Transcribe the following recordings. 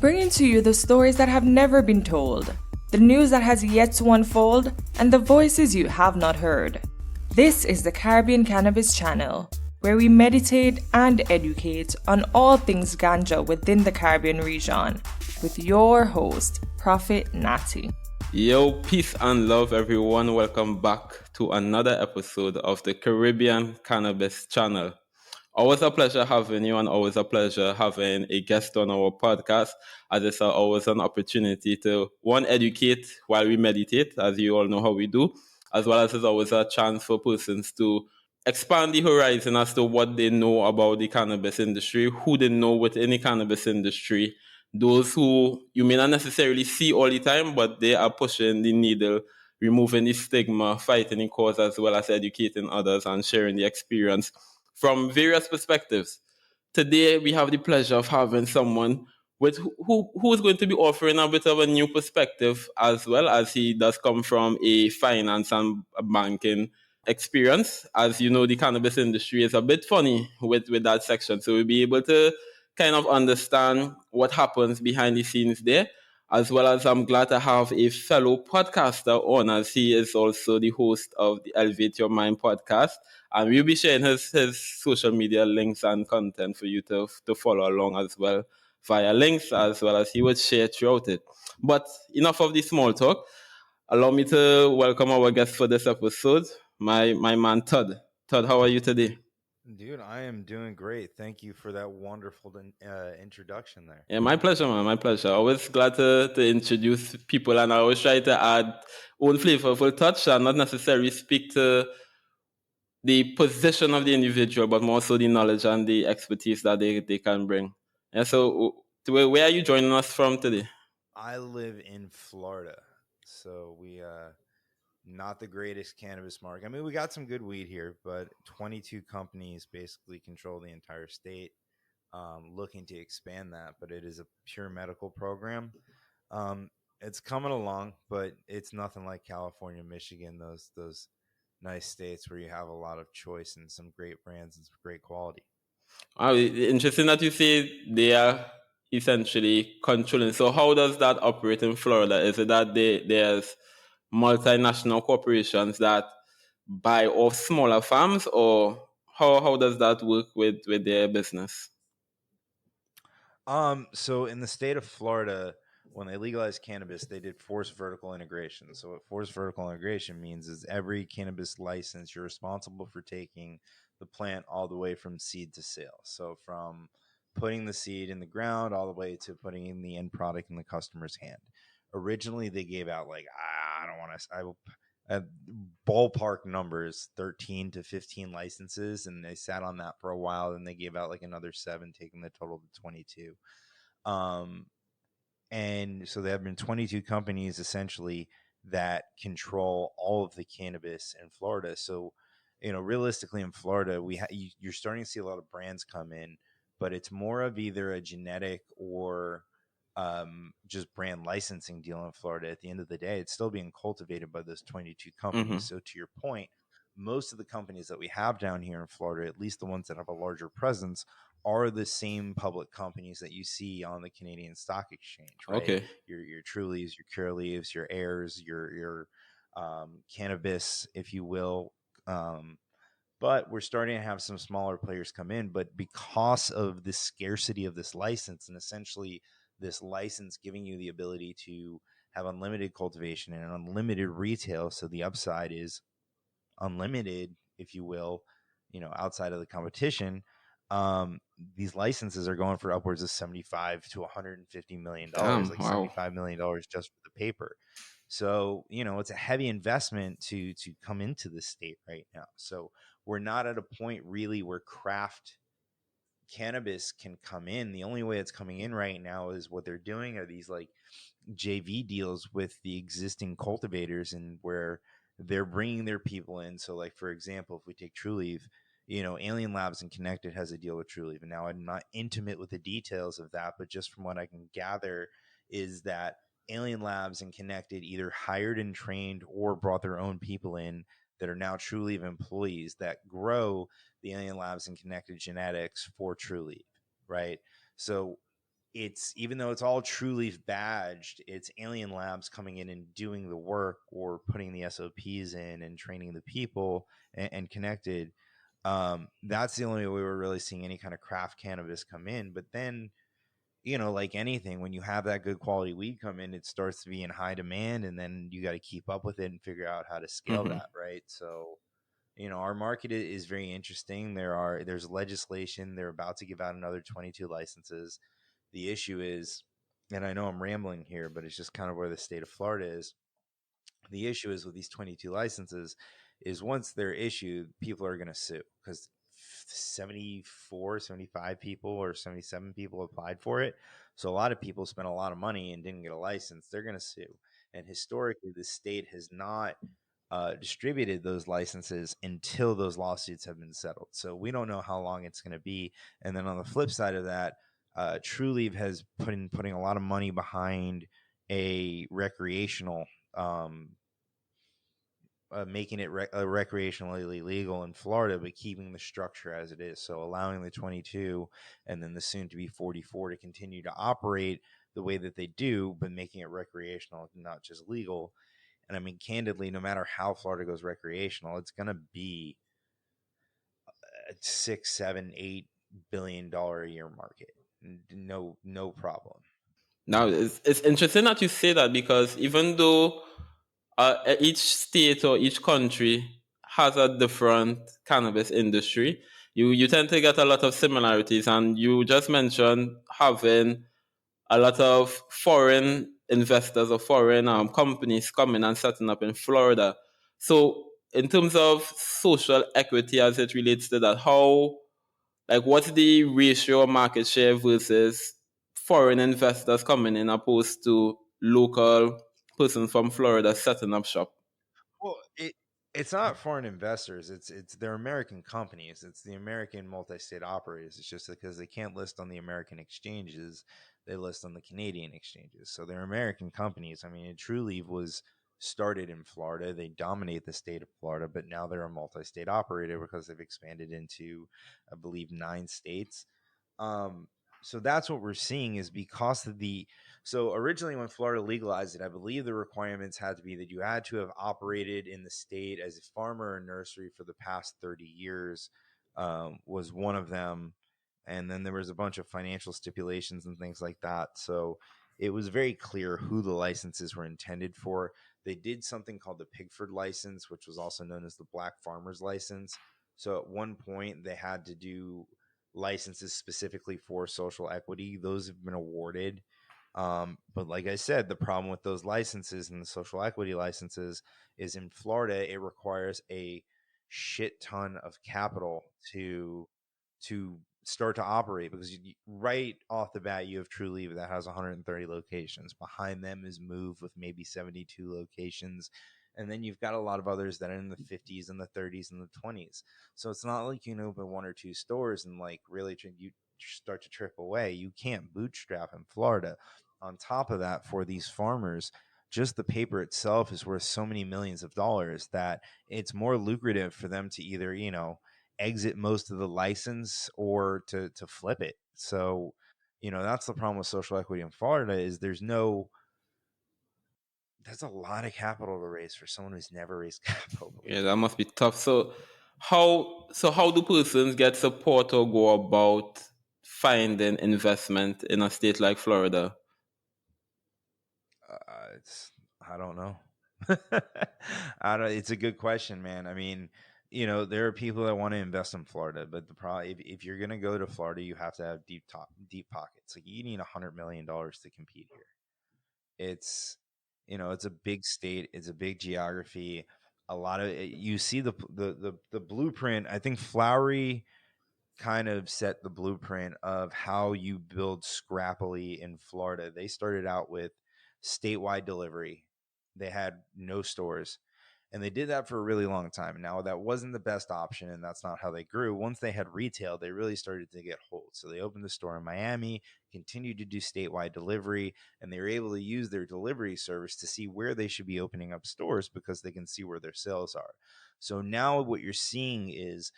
bringing to you the stories that have never been told, the news that has yet to unfold, and the voices you have not heard. This is the Caribbean Cannabis channel, where we meditate and educate on all things ganja within the Caribbean region, with your host, Prophet Natty. Yo, peace and love, everyone. Welcome back to another episode of the Caribbean Cannabis channel. Always a pleasure having you, and always a pleasure having a guest on our podcast, as it's always an opportunity to, one, educate while we meditate, as you all know how we do, as well as it's always a chance for persons to expand the horizon as to what they know about the cannabis industry, who they know within the cannabis industry, those who you may not necessarily see all the time, but they are pushing the needle, removing the stigma, fighting the cause, as well as educating others and sharing the experience from various perspectives. Today, we have the pleasure of having someone with who is going to be offering a bit of a new perspective, as well as he does come from a finance and a banking experience. As you know, the cannabis industry is a bit funny with that section, so we'll be able to kind of understand what happens behind the scenes there, as well as I'm glad to have a fellow podcaster on, as he is also the host of the Elevate Your Mind podcast. And we'll be sharing his social media links and content for you to follow along as well via links, as well as he would share throughout it. But enough of the small talk. Allow me to welcome our guest for this episode, my man Todd. Todd, how are you today? Dude, I am doing great. Thank you for that wonderful introduction there. Yeah, my pleasure, man. My pleasure. Always glad to introduce people, and I always try to add own flavorful touch and not necessarily speak to the position of the individual, but more so the knowledge and the expertise that they can bring. Yeah, so where are you joining us from today? I live in Florida, so we not the greatest cannabis market. I mean, we got some good weed here, but 22 companies basically control the entire state. Looking to expand that, but it is a pure medical program. It's coming along, but it's nothing like California, Michigan, those nice states where you have a lot of choice and some great brands and some great quality. Interesting that you say they are essentially controlling. So how does that operate in Florida? Is it that there's multinational corporations that buy off smaller farms, or how does that work with their business? So in the state of Florida, when they legalized cannabis, they did forced vertical integration. So what forced vertical integration means is every cannabis license, you're responsible for taking the plant all the way from seed to sale. So from putting the seed in the ground all the way to putting in the end product in the customer's hand. Originally, they gave out like, I don't want to, ballpark numbers, 13 to 15 licenses, and they sat on that for a while. Then they gave out like another 7, taking the total to 22. And so there have been 22 companies essentially that control all of the cannabis in Florida. So, realistically in Florida, you're starting to see a lot of brands come in, but it's more of either a genetic or just brand licensing deal in Florida. At the end of the day, it's still being cultivated by those 22 companies. Mm-hmm. So to your point, most of the companies that we have down here in Florida, at least the ones that have a larger presence, are the same public companies that you see on the Canadian Stock Exchange, right? Okay. Your Trulies, your Curaleaves, your Airs, your Cannabis, if you will. But we're starting to have some smaller players come in. But because of the scarcity of this license, and essentially this license giving you the ability to have unlimited cultivation and unlimited retail, so the upside is unlimited, if you will, outside of the competition. These licenses are going for upwards of $75 to $150 million, like Wow. $75 million just for the paper. So, it's a heavy investment to come into this state right now. So we're not at a point really where craft cannabis can come in. The only way it's coming in right now is what they're doing are these like JV deals with the existing cultivators, and where they're bringing their people in. So like, for example, if we take Trulieve, Alien Labs and Connected has a deal with Trulieve. And now I'm not intimate with the details of that, but just from what I can gather is that Alien Labs and Connected either hired and trained or brought their own people in that are now Trulieve employees that grow the Alien Labs and Connected genetics for Trulieve, right? So it's, even though it's all True Leaf badged, it's Alien Labs coming in and doing the work, or putting the SOPs in and training the people, and connected. That's the only way we're really seeing any kind of craft cannabis come in. But then, like anything, when you have that good quality weed come in, it starts to be in high demand, and then you got to keep up with it and figure out how to scale Mhm. that, right? So, our market is very interesting. There's legislation. They're about to give out another 22 licenses. The issue is, and I know I'm rambling here, but it's just kind of where the state of Florida is. The issue is with these 22 licenses is, once they're issued, people are going to sue, because 74, 75 people or 77 people applied for it. So a lot of people spent a lot of money and didn't get a license. They're going to sue. And historically, the state has not distributed those licenses until those lawsuits have been settled. So we don't know how long it's going to be. And then on the flip side of that, Trulieve has putting a lot of money behind a recreational, making it recreationally legal in Florida, but keeping the structure as it is. So allowing the 22 and then the soon to be 44 to continue to operate the way that they do, but making it recreational, not just legal. And I mean, candidly, no matter how Florida goes recreational, it's going to be a 6, 7, 8 billion dollar a year market. No problem. Now, it's interesting that you say that, because even though each state or each country has a different cannabis industry, you tend to get a lot of similarities. And you just mentioned having a lot of foreign investors or foreign companies coming and setting up in Florida. So, in terms of social equity as it relates to that, what's the ratio of market share versus foreign investors coming in, opposed to local persons from Florida setting up shop? Well, it's not foreign investors. It's they're American companies. It's the American multi-state operators. It's just because they can't list on the American exchanges, they list on the Canadian exchanges. So they're American companies. I mean, it truly was started in Florida. They dominate the state of Florida, but now they're a multi-state operator because they've expanded into, I believe, 9 states. Um, so that's what we're seeing, is because of the, so originally when Florida legalized it, I believe the requirements had to be that you had to have operated in the state as a farmer or nursery for the past 30 years, was one of them. And then there was a bunch of financial stipulations and things like that. So it was very clear who the licenses were intended for. They did something called the Pigford license, which was also known as the Black Farmers license. So at one point they had to do licenses specifically for social equity. Those have been awarded. But like I said, the problem with those licenses and the social equity licenses is, in Florida, it requires a shit ton of capital to start to operate, because right off the bat, you have Trulieve that has 130 locations. Behind them is Move with maybe 72 locations. And then you've got a lot of others that are in the 50s and the 30s and the 20s. So it's not like you can open 1 or 2 stores and like really you start to trip away. You can't bootstrap in Florida. On top of that, for these farmers, just the paper itself is worth so many millions of dollars that it's more lucrative for them to either, exit most of the license or to flip it. So, that's the problem with social equity in Florida, is there's a lot of capital to raise for someone who's never raised capital Yeah, before. that must be tough. So how do persons get support or go about finding investment in a state like Florida? It's I don't know. I don't. It's a good question, man. I mean, there are people that want to invest in Florida, but the problem, if you're gonna go to Florida, you have to have deep pockets. Like, you need $100 million to compete here. It's a big state. It's a big geography. A lot of you see the blueprint. I think Flowery kind of set the blueprint of how you build scrappily in Florida. They started out with statewide delivery. They had no stores. And they did that for a really long time. Now, that wasn't the best option, and that's not how they grew. Once they had retail, they really started to get hold. So they opened the store in Miami, continued to do statewide delivery, and they were able to use their delivery service to see where they should be opening up stores, because they can see where their sales are. So now what you're seeing is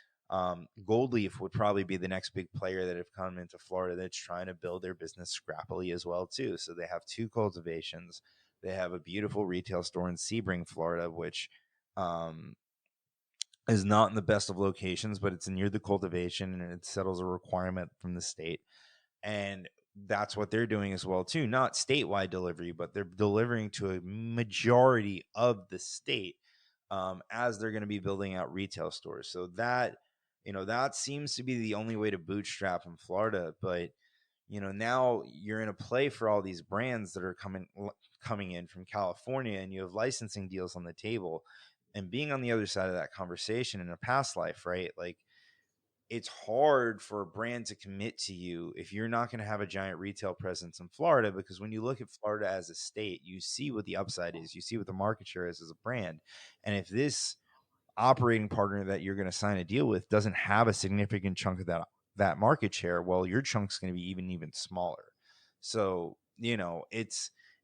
Gold Leaf would probably be the next big player that have come into Florida that's trying to build their business scrappily as well too. So they have 2 cultivations. They have a beautiful retail store in Sebring, Florida, which um, is not in the best of locations, but it's near the cultivation and it settles a requirement from the state. And that's what they're doing as well too. Not statewide delivery, but they're delivering to a majority of the state, as they're going to be building out retail stores. So that, that seems to be the only way to bootstrap in Florida. But now you're in a play for all these brands that are coming in from California, and you have licensing deals on the table. And being on the other side of that conversation in a past life, right? Like, it's hard for a brand to commit to you if you're not going to have a giant retail presence in Florida, because when you look at Florida as a state, you see what the upside is, you see what the market share is as a brand. And if this operating partner that you're going to sign a deal with doesn't have a significant chunk of that market share, well, your chunk's going to be even smaller. So,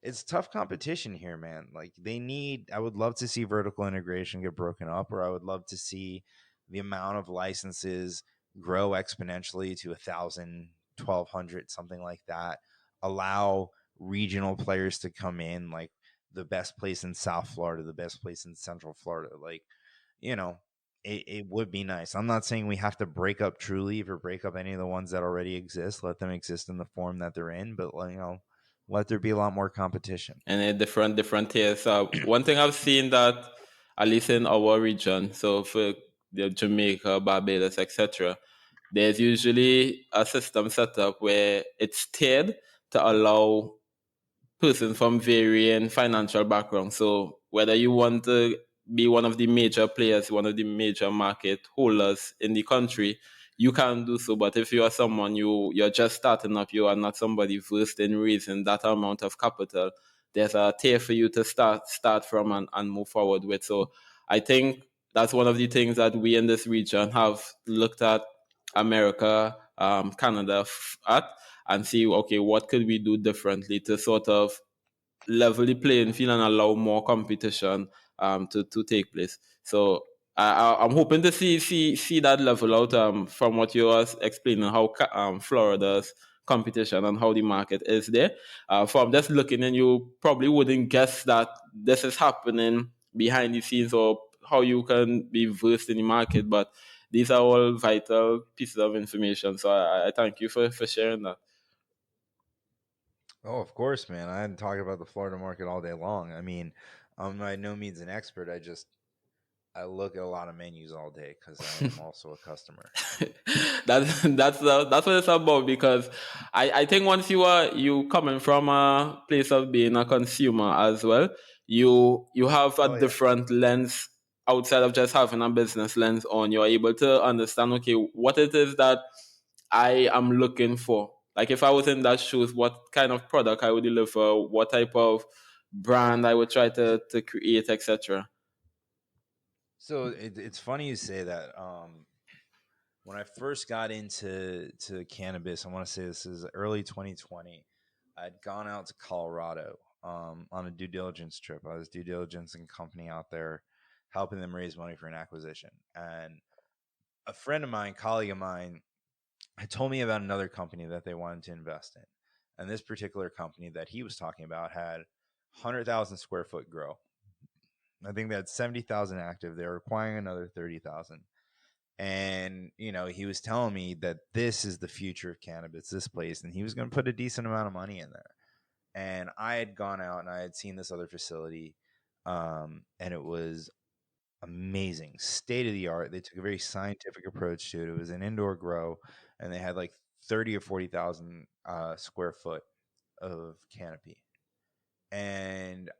it's tough competition here, man. Like, I would love to see vertical integration get broken up, or I would love to see the amount of licenses grow exponentially to 1,000, 1,200, something like that. Allow regional players to come in, like the best place in South Florida, the best place in Central Florida. Like, you know, it would be nice. I'm not saying we have to break up True Leaf or break up any of the ones that already exist. Let them exist in the form that they're in, but let there be a lot more competition. And in different tiers. One thing I've seen that, at least in our region, so for Jamaica, Barbados, etc., there's usually a system set up where it's tiered to allow persons from varying financial backgrounds. So whether you want to be one of the major players, one of the major market holders in the country, you can do so. But if you are someone you're just starting up, you are not somebody versed in raising that amount of capital, there's a tier for you to start from and move forward with. So I think that's one of the things that we in this region have looked at America, Canada at, and see, okay, what could we do differently to sort of level the playing field and allow more competition to take place. So I'm hoping to see that level out from what you were explaining, how Florida's competition and how the market is there. From just looking in, you probably wouldn't guess that this is happening behind the scenes or how you can be versed in the market, but these are all vital pieces of information. So I thank you for sharing that. Oh, of course, man. I hadn't talked about the Florida market all day long. I mean, I'm by no means an expert. I look at a lot of menus all day because I am also a customer. That's what it's about, because I think once you coming from a place of being a consumer as well, you have a different lens outside of just having a business lens on. You're able to understand, okay, what it is that I am looking for. Like, if I was in that shoes, what kind of product I would deliver, what type of brand I would try to create, etc. So it's funny you say that. When I first got into cannabis, I want to say this is early 2020. I'd gone out to Colorado on a due diligence trip. I was due diligencing a company out there, helping them raise money for an acquisition. And a friend of mine, colleague of mine, had told me about another company that they wanted to invest in. And this particular company that he was talking about had 100,000 square foot grow. I think they had 70,000 active. They're acquiring another 30,000. And, he was telling me that this is the future of cannabis, this place, and he was going to put a decent amount of money in there. And I had gone out and I had seen this other facility, and it was amazing, state of the art. They took a very scientific approach to it. It was an indoor grow, and they had like 30 or 40,000 square foot of canopy. And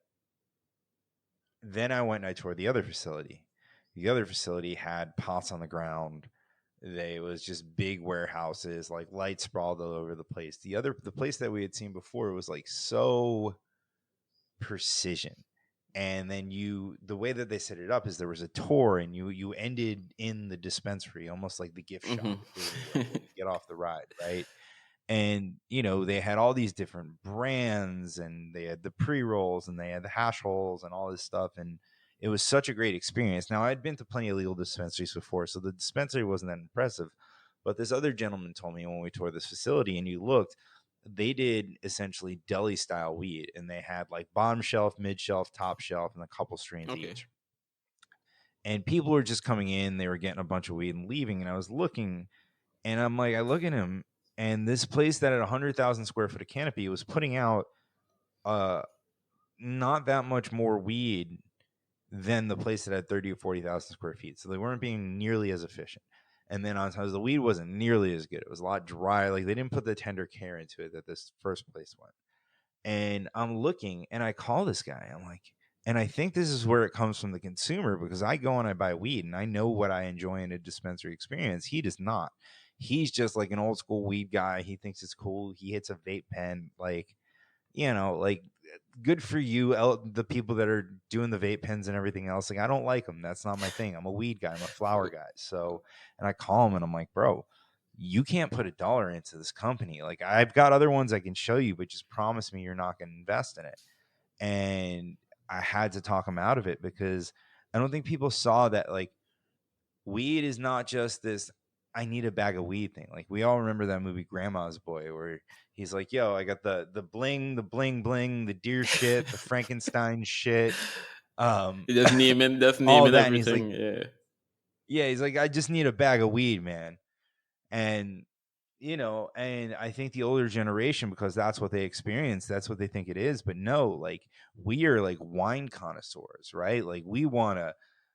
then I went and I toured the other facility. The other facility had pots on the ground. They was just big warehouses, like lights sprawled all over the place. The place that we had seen before was like so precision. And then the way that they set it up is there was a tour, and you ended in the dispensary, almost like the gift shop, when you get off the ride, right? And they had all these different brands, and they had the pre-rolls, and they had the hash holes and all this stuff. And it was such a great experience. Now, I'd been to plenty of legal dispensaries before, so the dispensary wasn't that impressive. But this other gentleman told me when we toured this facility and you looked, they did essentially deli style weed, and they had like bottom shelf, mid shelf, top shelf, and a couple strains Okay. each. And people were just coming in, they were getting a bunch of weed and leaving. And I was looking, and I'm like, I look at him, and this place that had 100,000 square foot of canopy was putting out not that much more weed than the place that had 30 or 40,000 square feet. So they weren't being nearly as efficient. And then on top of the weed wasn't nearly as good. It was a lot dry. Like they didn't put the tender care into it that this first place went. And I'm looking, and I call this guy. I'm like, and I think this is where it comes from the consumer, because I go and I buy weed and I know what I enjoy in a dispensary experience. He does not. He's just like an old school weed guy. He thinks it's cool. He hits a vape pen. Like, like good for you, the people that are doing the vape pens and everything else. Like, I don't like them. That's not my thing. I'm a weed guy. I'm a flower guy. So, and I call him and I'm like, bro, you can't put $1 into this company. Like, I've got other ones I can show you, but just promise me you're not going to invest in it. And I had to talk him out of it, because I don't think people saw that, like, weed is not just this I need a bag of weed thing. Like, we all remember that movie Grandma's Boy, where he's like, yo, I got the bling, the bling bling, the deer shit, the Frankenstein shit. Just naming all that. And everything. he's like, I just need a bag of weed, man. And and I think the older generation, because that's what they experience, that's what they think it is. But no, like, we are like wine connoisseurs, right? Like, we want to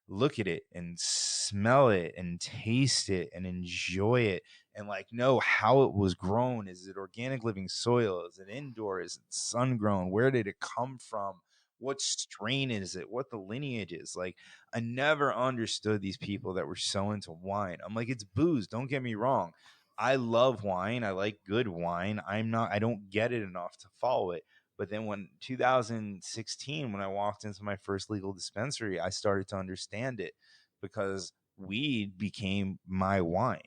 look at it and smell it and taste it and enjoy it, and like know how it was grown. Is it organic living soil? Is it indoor? Is it sun grown? Where did it come from? What strain is it? What the lineage is? Like, I never understood these people that were so into wine. I'm like, it's booze, don't get me wrong. I love wine. I like good wine. I don't get it enough to follow it. But then when 2016, when I walked into my first legal dispensary, I started to understand it, because weed became my wine.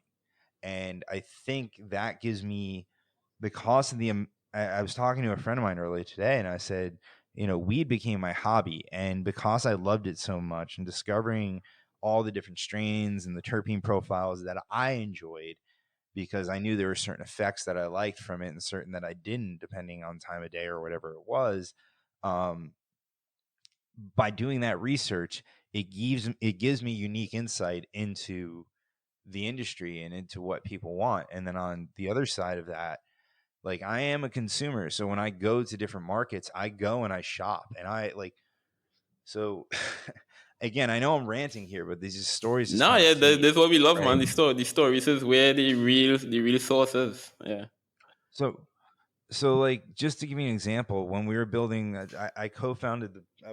And I think that gives me, because of I was talking to a friend of mine earlier today, and I said, weed became my hobby. And because I loved it so much, and discovering all the different strains and the terpene profiles that I enjoyed, because I knew there were certain effects that I liked from it and certain that I didn't, depending on time of day or whatever it was. By doing that research, it gives me unique insight into the industry and into what people want. And then on the other side of that, like, I am a consumer. So when I go to different markets, I go and I shop, and I like, so again, I know I'm ranting here, but these stories. No, yeah, that's what we love, right? man. The stories is where the real source is. Yeah. So like, just to give you an example, when we were building, I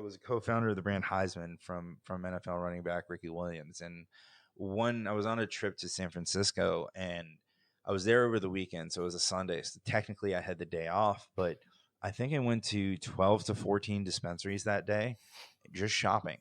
was a co-founder of the brand Heisman from NFL running back Ricky Williams. And I was on a trip to San Francisco, and I was there over the weekend. So it was a Sunday. So technically I had the day off, but I think I went to 12 to 14 dispensaries that day, just shopping.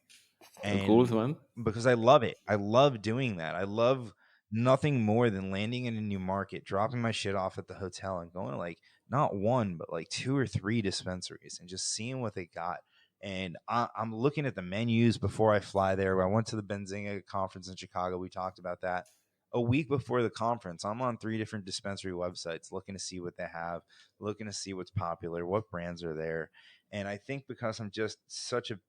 Cool, And man. because I love it. I love doing that. I love nothing more than landing in a new market, dropping my shit off at the hotel, and going to, like, not one, but like 2 or 3 dispensaries, and just seeing what they got. And I'm looking at the menus before I fly there. I went to the Benzinga conference in Chicago. We talked about that. A week before the conference, I'm on 3 different dispensary websites looking to see what they have, looking to see what's popular, what brands are there. And I think because I'm just such a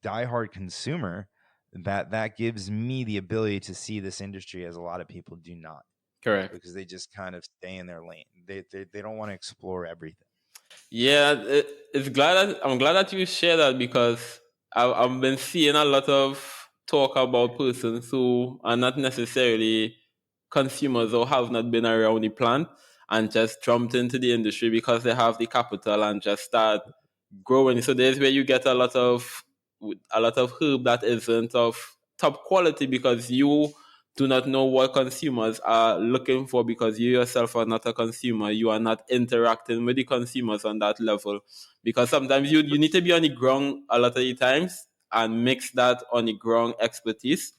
diehard consumer, that gives me the ability to see this industry as a lot of people do not. Correct. Because they just kind of stay in their lane. They don't want to explore everything. Yeah, I'm glad that you share that, because I've been seeing a lot of talk about persons who are not necessarily consumers or have not been around the plant and just jumped into the industry because they have the capital and just start growing. So there's where you get a lot of herb that isn't of top quality, because you do not know what consumers are looking for, because you yourself are not a consumer. You are not interacting with the consumers on that level, because sometimes you need to be on the ground a lot of the times and mix that on the ground expertise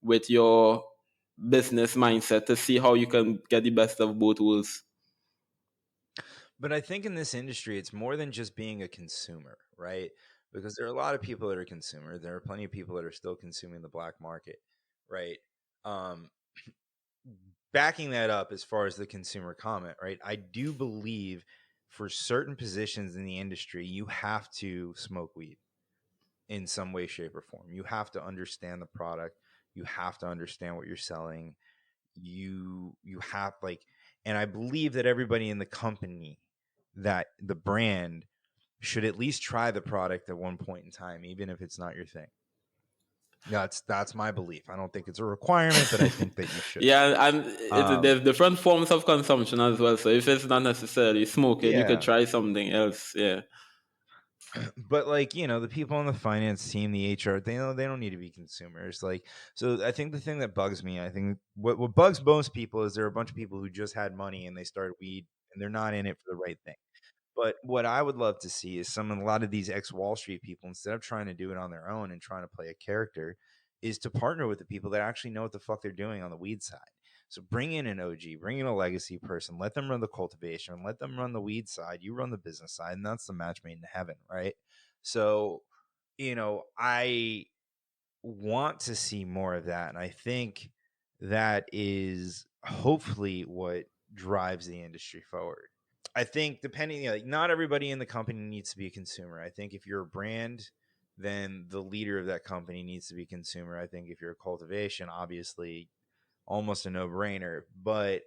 with your business mindset to see how you can get the best of both worlds. But I think in this industry, it's more than just being a consumer, right? because there are a lot of people that are consumer. There are plenty of people that are still consuming the black market, right? Um, Backing that up as far as the consumer comment, right? I do believe for certain positions in the industry, you have to smoke weed in some way, shape, or form. You have to understand the product. You have to understand what you're selling. You have like, and I believe that everybody in the company, that the brand should at least try the product at one point in time, even if it's not your thing. That's my belief. I don't think it's a requirement, but I think that you should. Yeah, and there's different forms of consumption as well. So if it's not necessarily smoking, you could try something else. Yeah. But like, the people on the finance team, the HR, they don't need to be consumers. Like, so I think the thing that bugs me, I think what bugs most people is there are a bunch of people who just had money and they started weed and they're not in it for the right thing. But what I would love to see is a lot of these ex-Wall Street people, instead of trying to do it on their own and trying to play a character, is to partner with the people that actually know what the fuck they're doing on the weed side. So bring in an OG, bring in a legacy person, let them run the cultivation, let them run the weed side, you run the business side, and that's the match made in heaven, right? So, I want to see more of that. And I think that is hopefully what drives the industry forward. I think depending, like, not everybody in the company needs to be a consumer. I think if you're a brand, then the leader of that company needs to be a consumer. I think if you're a cultivation, obviously, almost a no-brainer. But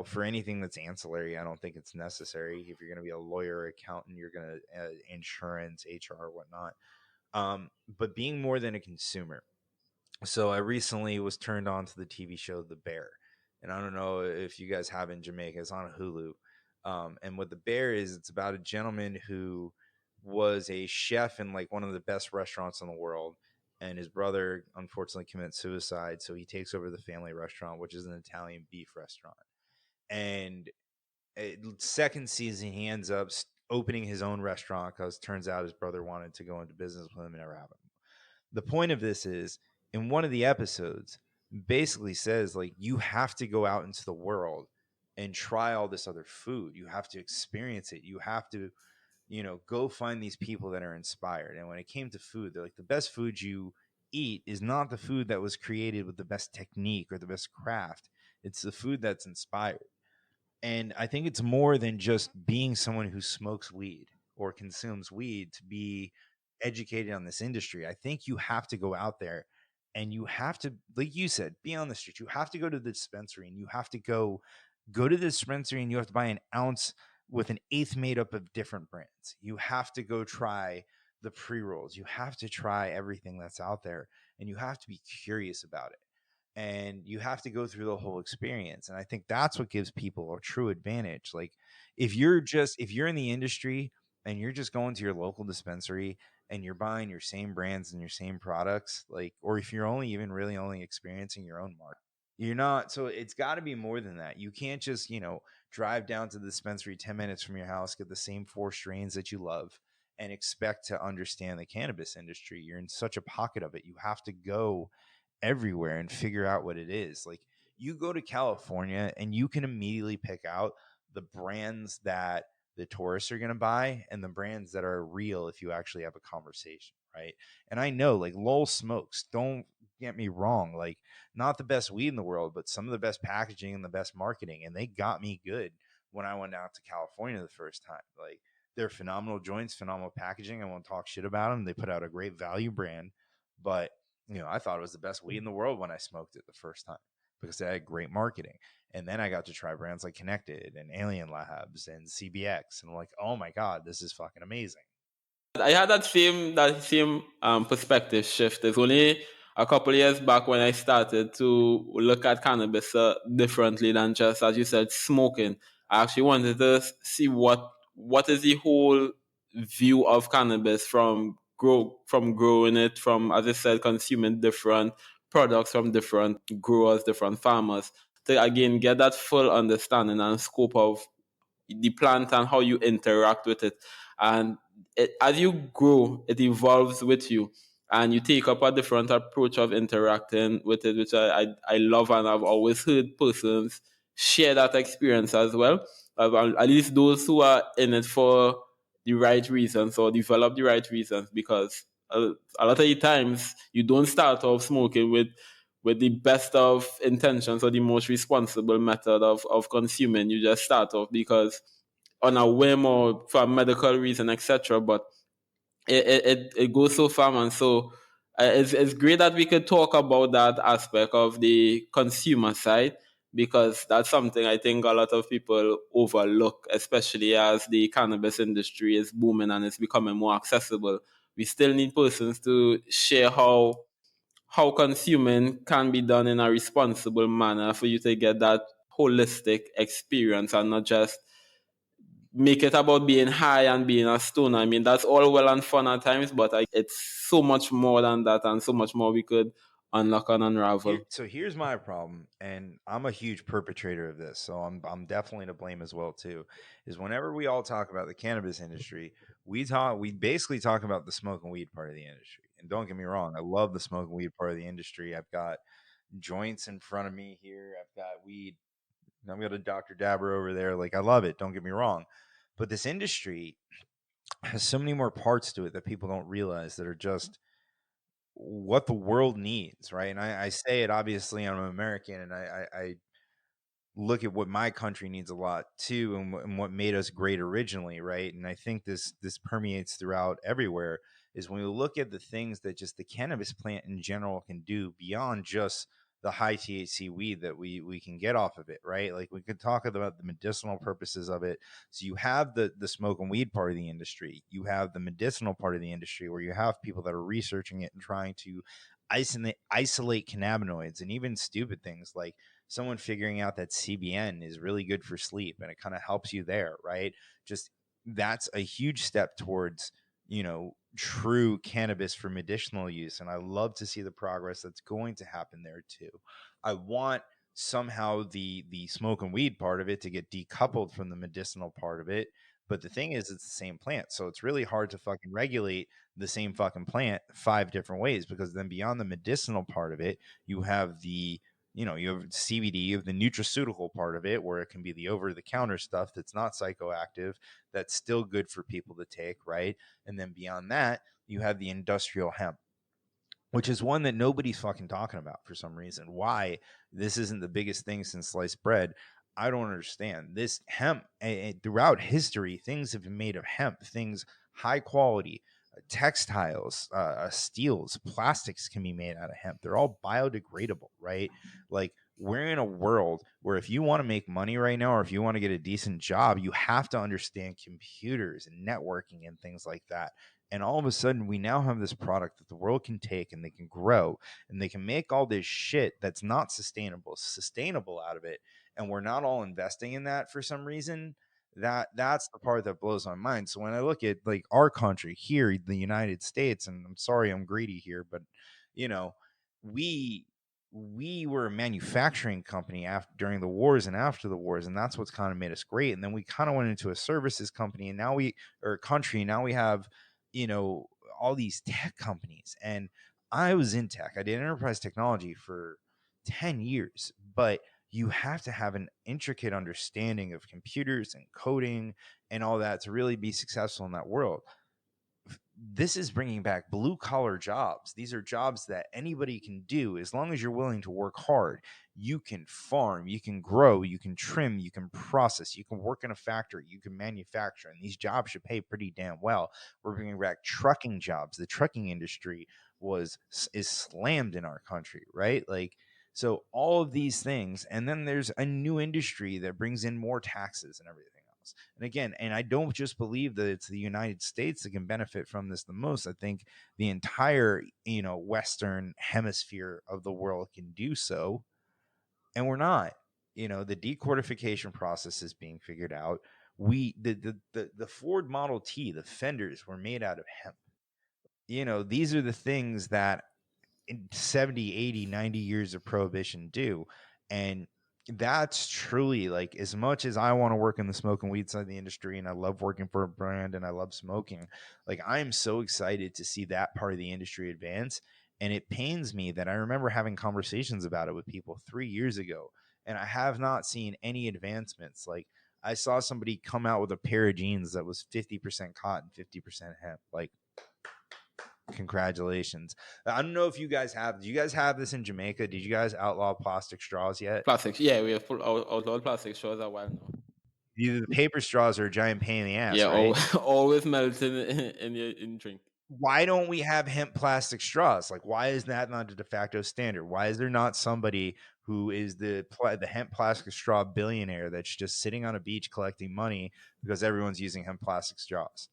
for anything that's ancillary, I don't think it's necessary. If you're going to be a lawyer, accountant, you're going to insurance, HR, whatnot. But being more than a consumer. So I recently was turned on to the TV show The Bear, and I don't know if you guys have in Jamaica. It's on Hulu. And what The Bear is, it's about a gentleman who was a chef in like one of the best restaurants in the world, and his brother unfortunately commits suicide, so he takes over the family restaurant, which is an Italian beef restaurant. And second season, he ends up opening his own restaurant because it turns out his brother wanted to go into business with him and never happened. The point of this is, in one of the episodes, basically says like you have to go out into the world and try all this other food. You have to experience it. You have to, go find these people that are inspired. And when it came to food, they're like, the best food you eat is not the food that was created with the best technique or the best craft. It's the food that's inspired. And I think it's more than just being someone who smokes weed or consumes weed to be educated on this industry. I think you have to go out there and you have to, like you said, be on the street. You have to go to the dispensary and you have to go to the dispensary and you have to buy an ounce with an eighth made up of different brands. You have to go try the pre-rolls. You have to try everything that's out there and you have to be curious about it. And you have to go through the whole experience. And I think that's what gives people a true advantage. Like if you're in the industry and you're just going to your local dispensary and you're buying your same brands and your same products, like, or if you're only experiencing your own market, you're not. So it's got to be more than that. You can't just, drive down to the dispensary 10 minutes from your house, get the same 4 strains that you love and expect to understand the cannabis industry. You're in such a pocket of it. You have to go everywhere and figure out what it is. Like you go to California and you can immediately pick out the brands that the tourists are going to buy and the brands that are real if you actually have a conversation, right? And I know like Lowell Smokes, don't get me wrong, like not the best weed in the world, but some of the best packaging and the best marketing, and they got me good when I went out to California the first time. Like they're phenomenal joints, phenomenal packaging. I won't talk shit about them. They put out a great value brand, but I thought it was the best weed in the world when I smoked it the first time because they had great marketing. And then I got to try brands like Connected and Alien Labs and CBX. And I'm like, oh my God, this is fucking amazing. I had that same perspective shift. It's only a couple of years back when I started to look at cannabis differently than just, as you said, smoking. I actually wanted to see what is the whole view of cannabis from growing it, from, as I said, consuming different products from different growers, different farmers, to again get that full understanding and scope of the plant and how you interact with it. And as you grow, it evolves with you, and you take up a different approach of interacting with it, which I love, and I've always heard persons share that experience as well. At least those who are in it for the right reasons or develop the right reasons, because a lot of the times you don't start off smoking with the best of intentions or the most responsible method of consuming. You just start off because on a whim or for a medical reason, etc. But it goes so far, and so it's great that we could talk about that aspect of the consumer side, because that's something I think a lot of people overlook, especially as the cannabis industry is booming and it's becoming more accessible. We still need persons to share how consuming can be done in a responsible manner for you to get that holistic experience and not just make it about being high and being a stoner. I mean, that's all well and fun at times, but it's so much more than that, and so much more we could unlock and unravel. So here's my problem, and I'm a huge perpetrator of this, so I'm definitely to blame as well too. Is whenever we all talk about the cannabis industry, we basically talk about the smoking weed part of the industry. And don't get me wrong, I love the smoking weed part of the industry. I've got joints in front of me here. I've got weed. I've got a Dr. Dabber over there. Like, I love it. Don't get me wrong, but this industry has so many more parts to it that people don't realize that are just what the world needs, right? And I say it, obviously I'm American, and I look at what my country needs a lot too, and what made us great originally, right? And I think this permeates throughout everywhere, is when we look at the things that just the cannabis plant in general can do beyond just the high THC weed that we can get off of it, right? Like, we could talk about the medicinal purposes of it. So you have the smoke and weed part of the industry, you have the medicinal part of the industry, where you have people that are researching it and trying to isolate cannabinoids, and even stupid things like someone figuring out that CBN is really good for sleep, and it kind of helps you there, right? Just, that's a huge step towards, true cannabis for medicinal use. And I love to see the progress that's going to happen there too. I want somehow the smoke and weed part of it to get decoupled from the medicinal part of it. But the thing is, it's the same plant. So it's really hard to fucking regulate the same fucking plant 5 different ways, because then beyond the medicinal part of it, you have you have CBD, you have the nutraceutical part of it, where it can be the over-the-counter stuff that's not psychoactive, that's still good for people to take, right? And then beyond that, you have the industrial hemp, which is one that nobody's fucking talking about for some reason. Why this isn't the biggest thing since sliced bread, I don't understand. This hemp, throughout history, things have been made of hemp, things high quality, textiles, steels, plastics can be made out of hemp. They're all biodegradable, right? Like, we're in a world where if you want to make money right now, or if you want to get a decent job, you have to understand computers and networking and things like that. And all of a sudden, we now have this product that the world can take, and they can grow, and they can make all this shit that's not sustainable out of it. And we're not all investing in that for some reason. That's the part that blows my mind. So when I look at, like, our country here, the United States, and I'm sorry I'm greedy here, but we we were a manufacturing company during the wars and after the wars, and that's what's kind of made us great. And then we kind of went into a services company, and now we have, you know, all these tech companies. And I was in tech. I did enterprise technology for 10 years, but you have to have an intricate understanding of computers and coding and all that to really be successful in that world. This is bringing back blue collar jobs. These are jobs that anybody can do as long as you're willing to work hard. You can farm, you can grow, you can trim, you can process, you can work in a factory, you can manufacture, and these jobs should pay pretty damn well. We're bringing back trucking jobs. The trucking industry is slammed in our country, right? Like, so all of these things, and then there's a new industry that brings in more taxes and everything else. And again, and I don't just believe that it's the United States that can benefit from this the most. I think the entire, Western hemisphere of the world can do so. And we're not. The decortification process is being figured out. The Ford Model T, the fenders were made out of hemp. These are the things that 70, 80, 90 years of prohibition do. And that's truly, like, as much as I want to work in the smoke and weed side of the industry, and I love working for a brand and I love smoking, like, I am so excited to see that part of the industry advance. And it pains me that I remember having conversations about it with people 3 years ago, and I have not seen any advancements. Like, I saw somebody come out with a pair of jeans that was 50% cotton, 50% hemp. Like, congratulations. I don't know if you guys have, do you guys have this in Jamaica? Did you guys outlaw plastic straws yet? Plastics, yeah, we have outlawed plastic straws a while now. Either the paper straws are a giant pain in the ass, Yeah, right? always melting in your drink. Why don't we have hemp plastic straws? Like, why is that not a de facto standard? Why is there not somebody who is the hemp plastic straw billionaire that's just sitting on a beach collecting money because everyone's using hemp plastic straws?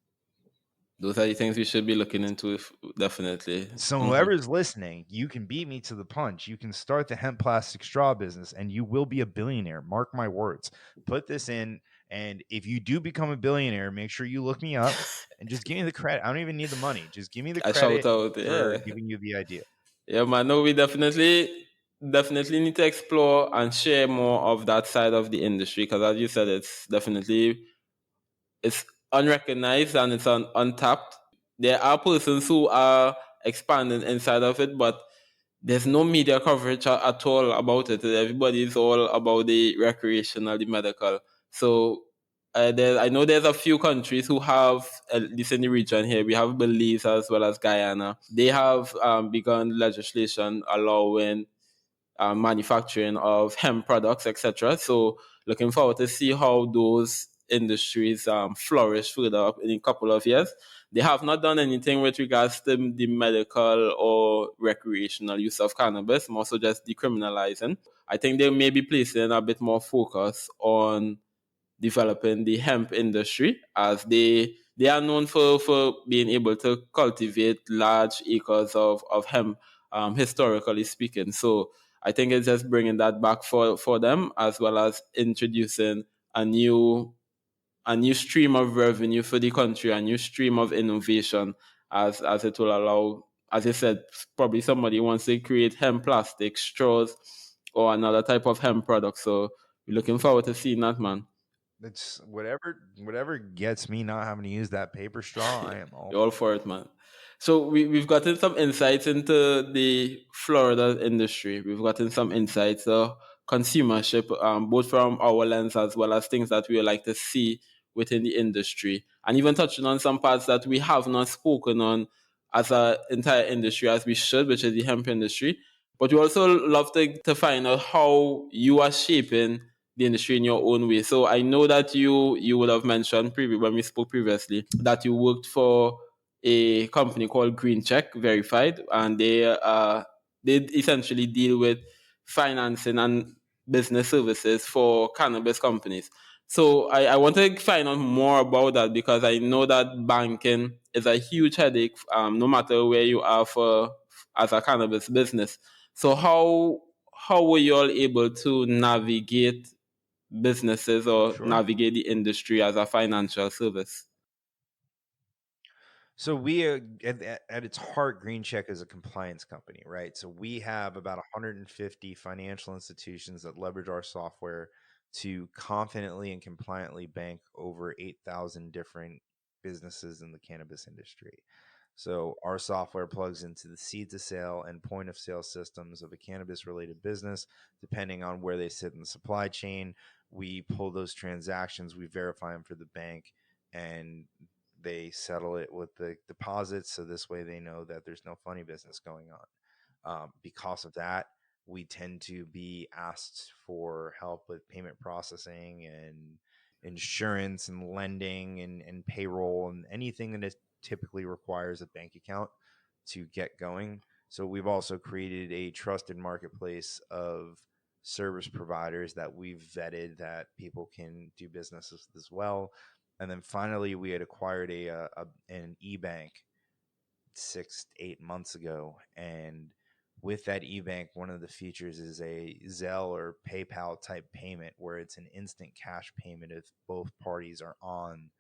Those are the things we should be looking into, definitely. So whoever's listening, you can beat me to the punch. You can start the hemp plastic straw business and you will be a billionaire. Mark my words. Put this in. And if you do become a billionaire, make sure you look me up and just give me the credit. I don't even need the money. Just give me the I shout credit out, for yeah. giving you the idea. Yeah, man. No, we definitely need to explore and share more of that side of the industry because, as you said, it's unrecognized and it's untapped. There are persons who are expanding inside of it, but there's no media coverage at all about it. Everybody is all about the recreational, the medical. So I know there's a few countries who have, at least in the region here, we have Belize as well as Guyana. They have begun legislation allowing manufacturing of hemp products, etc. So looking forward to see how those industries flourish further up in a couple of years. They have not done anything with regards to the medical or recreational use of cannabis, more so just decriminalizing. I think they may be placing a bit more focus on developing the hemp industry, as they are known for being able to cultivate large acres of hemp, historically speaking. So I think it's just bringing that back for them, as well as introducing a new stream of revenue for the country, a new stream of innovation, as it will allow, as I said, probably somebody wants to create hemp plastic straws or another type of hemp product. So we're looking forward to seeing that, man. It's whatever gets me not having to use that paper straw. I am all You're all for it, man. So we've gotten some insights into the Florida industry. We've gotten some insights of consumership, both from our lens as well as things that we would like to see within the industry, and even touching on some parts that we have not spoken on as an entire industry as we should, which is the hemp industry. But we also love to find out how you are shaping the industry in your own way. So I know that you would have mentioned when we spoke previously that you worked for a company called Green Check Verified, and they essentially deal with financing and business services for cannabis companies. So I want to find out more about that because I know that banking is a huge headache, no matter where you are for as a cannabis business. So how were you all able to navigate businesses or sure. navigate the industry as a financial service? So we at its heart, Green Check is a compliance company, right? So we have about 150 financial institutions that leverage our software to confidently and compliantly bank over 8,000 different businesses in the cannabis industry. So our software plugs into the seed to sale and point of sale systems of a cannabis related business, depending on where they sit in the supply chain. We pull those transactions, we verify them for the bank, and they settle it with the deposits. So this way they know that there's no funny business going on. Because of that, we tend to be asked for help with payment processing and insurance and lending and payroll and anything that is typically requires a bank account to get going. So we've also created a trusted marketplace of service providers that we've vetted that people can do business with as well. And then finally, we had acquired an e-bank 6 to 8 months ago, and with that e-bank, one of the features is a Zelle or PayPal type payment where it's an instant cash payment if both parties are on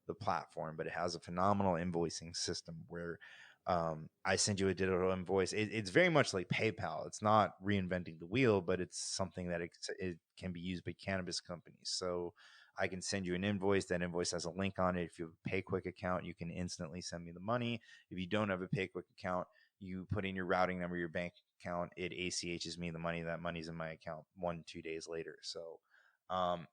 the platform. But it has a phenomenal invoicing system where I send you a digital invoice. It's very much like PayPal. It's not reinventing the wheel, but it's something that it can be used by cannabis companies. So I can send you an invoice. That invoice has a link on it. If you have a PayQuick account, you can instantly send me the money. If you don't have a PayQuick account, you put in your routing number, your bank account, it ACHs me the money. That money's in my account 1-2 days later. So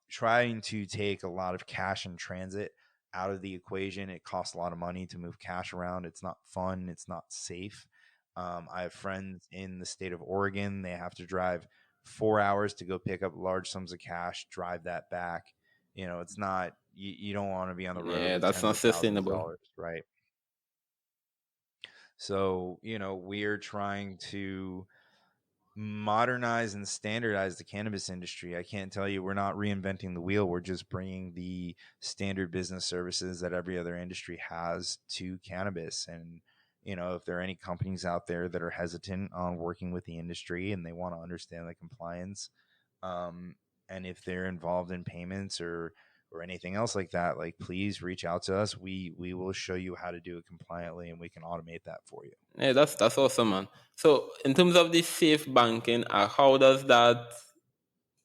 Trying to take a lot of cash in transit out of the equation. It costs a lot of money to move cash around. It's not fun. It's not safe. I have friends in the state of Oregon. They have to drive 4 hours to go pick up large sums of cash, drive that back. It's not, you don't want to be on the road Yeah, with that's tens not of thousands of sustainable. dollars, right? So, we're trying to modernize and standardize the cannabis industry. I can't tell you we're not reinventing the wheel. We're just bringing the standard business services that every other industry has to cannabis. And, if there are any companies out there that are hesitant on working with the industry and they want to understand the compliance, um, and if they're involved in payments or anything else like that, like please reach out to us. We will show you how to do it compliantly and we can automate that for you. Yeah, that's awesome, man. So, in terms of the safe banking, how does that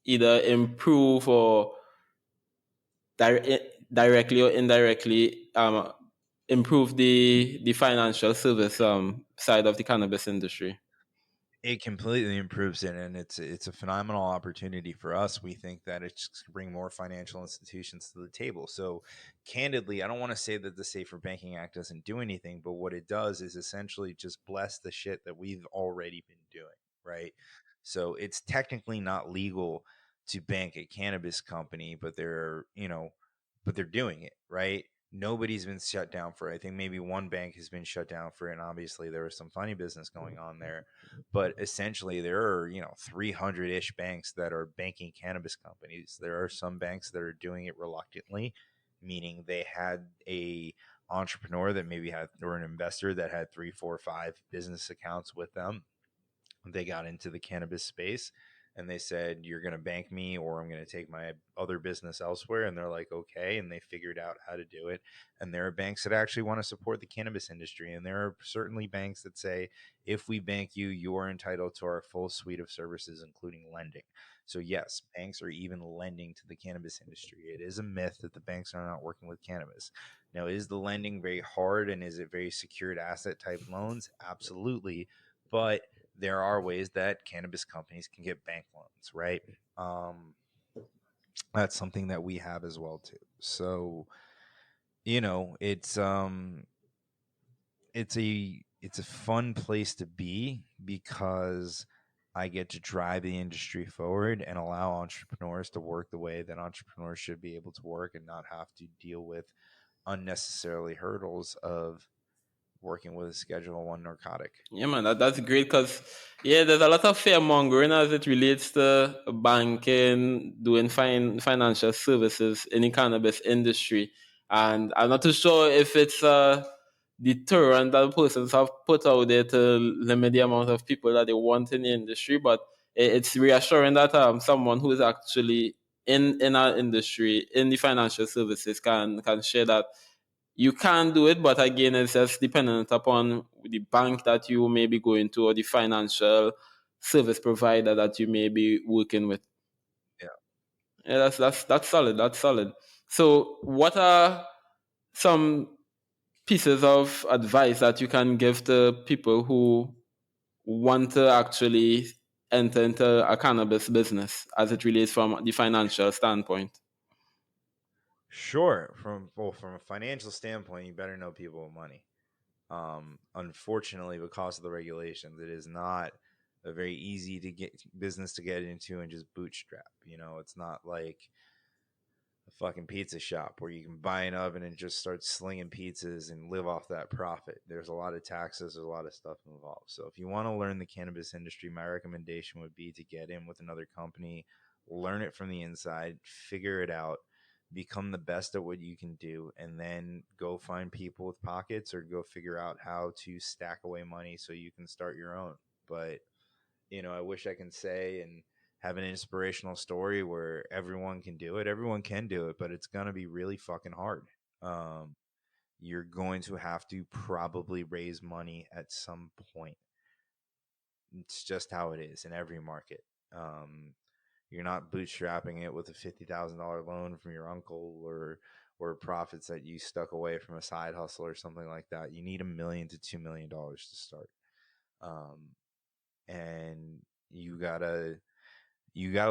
either improve or directly or indirectly improve the financial service side of the cannabis industry? It completely improves it, and it's a phenomenal opportunity for us. We think that it's just going to bring more financial institutions to the table. So candidly, I don't want to say that the Safer Banking Act doesn't do anything, but what it does is essentially just bless the shit that we've already been doing, right? So it's technically not legal to bank a cannabis company, but they're doing it, right? Nobody's been shut down for it. I think maybe one bank has been shut down for it, and obviously there was some funny business going on there, but essentially there are 300-ish banks that are banking cannabis companies. There are some banks that are doing it reluctantly, meaning they had a entrepreneur that maybe had, or an investor that had 3 4 5 business accounts with them. They got into the cannabis space and they said, you're going to bank me or I'm going to take my other business elsewhere. And they're like, okay. And they figured out how to do it. And there are banks that actually want to support the cannabis industry. And there are certainly banks that say, if we bank you, you are entitled to our full suite of services, including lending. So yes, banks are even lending to the cannabis industry. It is a myth that the banks are not working with cannabis. Now, is the lending very hard and is it very secured asset type loans? Absolutely. But there are ways that cannabis companies can get bank loans, right? That's something that we have as well too. So, it's a fun place to be because I get to drive the industry forward and allow entrepreneurs to work the way that entrepreneurs should be able to work and not have to deal with unnecessarily hurdles of working with a Schedule One narcotic. Yeah, man, that's great because there's a lot of fear mongering as it relates to banking, doing financial services in the cannabis industry, and I'm not too sure if it's a deterrent that persons have put out there to limit the amount of people that they want in the industry, but it's reassuring that someone who is actually in our industry in the financial services can share that you can do it, but again, it's just dependent upon the bank that you may be going to or the financial service provider that you may be working with. Yeah. Yeah, that's solid. That's solid. So, what are some pieces of advice that you can give to people who want to actually enter into a cannabis business as it relates from the financial standpoint? Sure. From a financial standpoint, you better know people with money. Unfortunately, because of the regulations, it is not a very easy to get business to get into and just bootstrap. It's not like a fucking pizza shop where you can buy an oven and just start slinging pizzas and live off that profit. There's a lot of taxes, there's a lot of stuff involved. So if you want to learn the cannabis industry, my recommendation would be to get in with another company, learn it from the inside, figure it out, become the best at what you can do, and then go find people with pockets or go figure out how to stack away money so you can start your own. But I wish I can say and have an inspirational story where everyone can do it. Everyone can do it, but it's going to be really fucking hard. Um, you're going to have to probably raise money at some point. It's just how it is in every market. You're not bootstrapping it with a $50,000 loan from your uncle or profits that you stuck away from a side hustle or something like that. You need $1 million to $2 million to start. And you gotta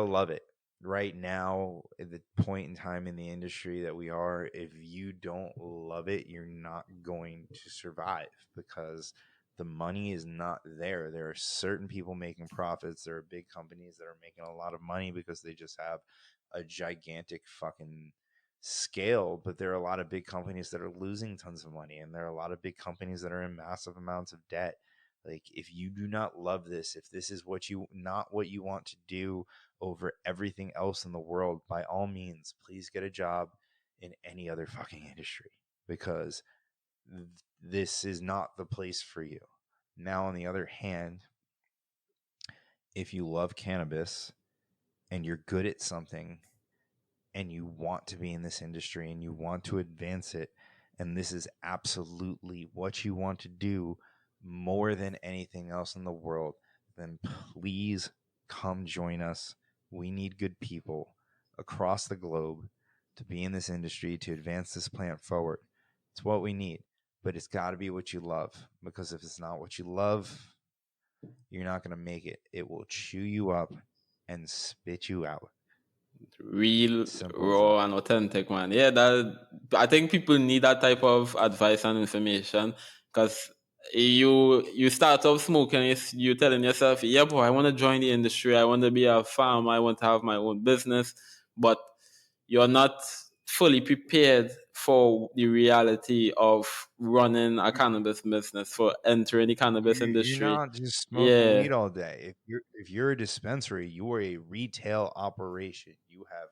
love it. right now, at the point in time in the industry that we are, if you don't love it, you're not going to survive, because the money is not there. There are certain people making profits. There are big companies that are making a lot of money because they just have a gigantic fucking scale, but there are a lot of big companies that are losing tons of money, and there are a lot of big companies that are in massive amounts of debt. Like, if you do not love this, if this is what you want to do over everything else in the world, by all means, please get a job in any other fucking industry, because this is not the place for you. Now, on the other hand, if you love cannabis and you're good at something and you want to be in this industry and you want to advance it, and this is absolutely what you want to do more than anything else in the world, then please come join us. We need good people across the globe to be in this industry, to advance this plant forward. It's what we need, but it's got to be what you love, because if it's not what you love, you're not going to make it. It will chew you up and spit you out. Real, Simple as raw, that. and authentic, man. Yeah, that I think people need that type of advice and information, because you start off smoking, you telling yourself, yeah, boy, I want to join the industry, I want to be a farmer, I want to have my own business, but you're not fully prepared for the reality of running a cannabis business, for entering the cannabis You're industry. not just smoking Yeah, weed all day. If you're a dispensary, you are a retail operation. You have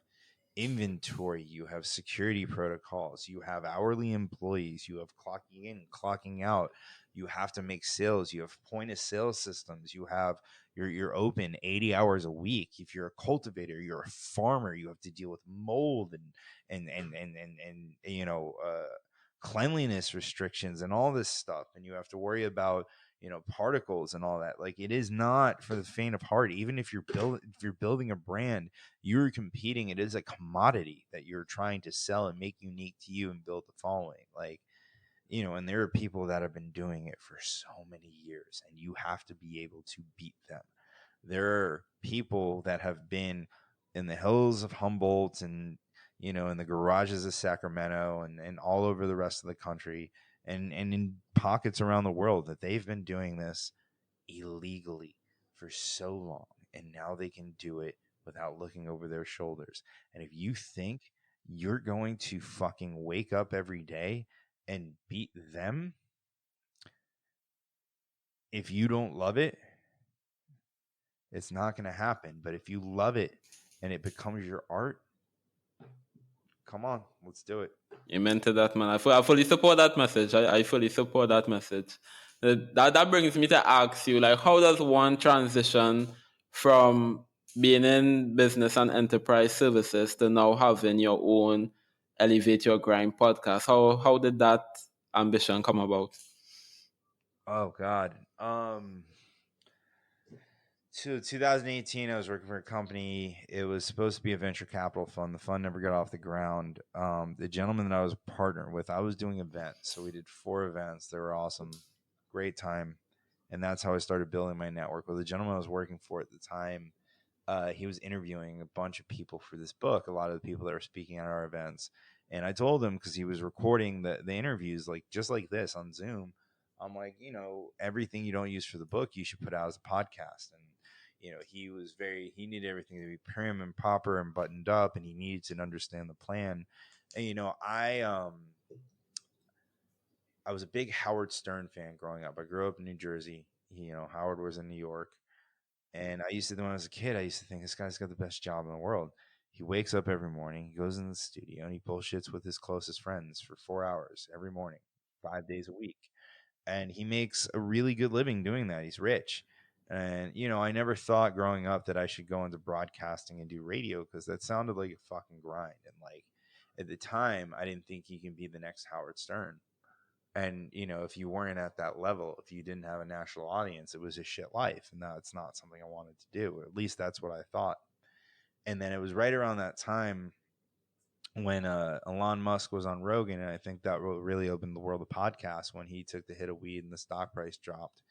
inventory, you have security protocols, you have hourly employees, you have clocking in, clocking out, you have to make sales, you have point of sale systems, you have you're open 80 hours a week. If you're a cultivator, you're a farmer, you have to deal with mold and cleanliness restrictions and all this stuff, and you have to worry about particles and all that. Like, it is not for the faint of heart. Even if you're building a brand, you're competing. It is a commodity that you're trying to sell and make unique to you and build the following. Like, and there are people that have been doing it for so many years, and you have to be able to beat them. There are people that have been in the hills of Humboldt and in the garages of Sacramento and all over the rest of the country, and in pockets around the world, that they've been doing this illegally for so long, and now they can do it without looking over their shoulders. And if you think you're going to fucking wake up every day and beat them, if you don't love it, it's not going to happen. But if you love it and it becomes your art, come on, let's do it. amen to that, man. I fully support that message. I fully support that message. That brings me to ask you, like, how does one transition from being in business and enterprise services to now having your own Elevate Your Grind podcast? How did that ambition come about? Oh God. So 2018, I was working for a company. It was supposed to be a venture capital fund. The fund never got off the ground. The gentleman that I was partnered with, I was doing events. So we did 4 events. They were awesome. Great time. And that's how I started building my network. Well, the gentleman I was working for at the time, he was interviewing a bunch of people for this book, a lot of the people that were speaking at our events. And I told him, because he was recording the interviews, like just like this on Zoom. I'm like, everything you don't use for the book, you should put out as a podcast. And he needed everything to be prim and proper and buttoned up, and he needed to understand the plan. And I was a big Howard Stern fan growing up. I grew up in New Jersey. Howard was in New York. And when I was a kid, I used to think, this guy's got the best job in the world. He wakes up every morning, he goes in the studio, and he bullshits with his closest friends for 4 hours every morning, 5 days a week. And he makes a really good living doing that. He's rich. And, I never thought growing up that I should go into broadcasting and do radio, because that sounded like a fucking grind. And, like, at the time, I didn't think you can be the next Howard Stern. And, if you weren't at that level, if you didn't have a national audience, it was a shit life. And that's not something I wanted to do. Or at least that's what I thought. And then it was right around that time when Elon Musk was on Rogan. And I think that really opened the world of podcasts, when he took the hit of weed and the stock price dropped.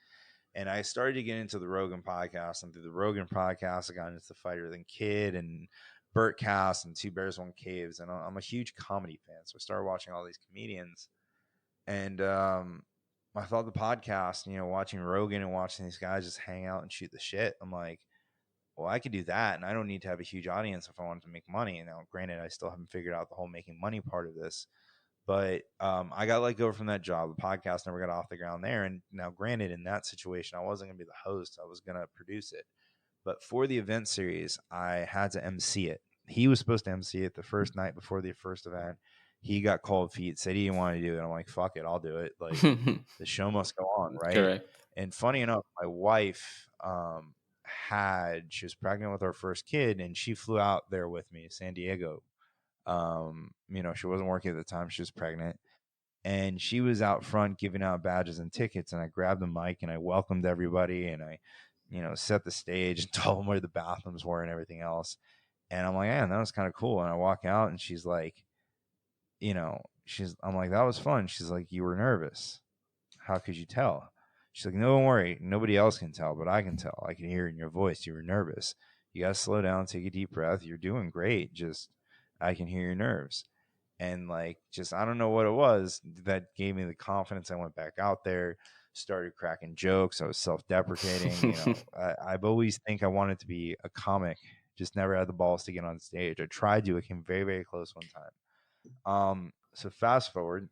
And I started to get into the Rogan podcast. And through the Rogan podcast, I got into the Fighter Than Kid and Burt Cast and Two Bears One Caves, and I'm a huge comedy fan, so I started watching all these comedians, and I thought the podcast, watching Rogan and watching these guys just hang out and shoot the shit. I'm like, well, I could do that, and I don't need to have a huge audience if I wanted to make money. Now, granted, I still haven't figured out the whole making money part of this, but I got let go from that job. The podcast never got off the ground there. And now, granted, in that situation, I wasn't going to be the host. I was going to produce it. But for the event series, I had to MC it. He was supposed to MC it the first night before the first event. He got cold feet, said he didn't want to do it. I'm like, fuck it, I'll do it. Like, the show must go on, right? Correct. And funny enough, my wife she was pregnant with our first kid, and she flew out there with me to San Diego. She wasn't working at the time. She was pregnant. And she was out front giving out badges and tickets. And I grabbed the mic and I welcomed everybody. And I, set the stage and told them where the bathrooms were and everything else. And I'm like, man, that was kind of cool. And I walk out and she's like, I'm like, that was fun. She's like, you were nervous. How could you tell? She's like, no, don't worry. Nobody else can tell, but I can tell. I can hear it in your voice. You were nervous. You got to slow down, take a deep breath. You're doing great. Just, I can hear your nerves. And like, just, I don't know what it was that gave me the confidence. I went back out there, started cracking jokes. I was self-deprecating. I've always think I wanted to be a comic, just never had the balls to get on stage. I tried to, it came very, very close one time. So fast forward,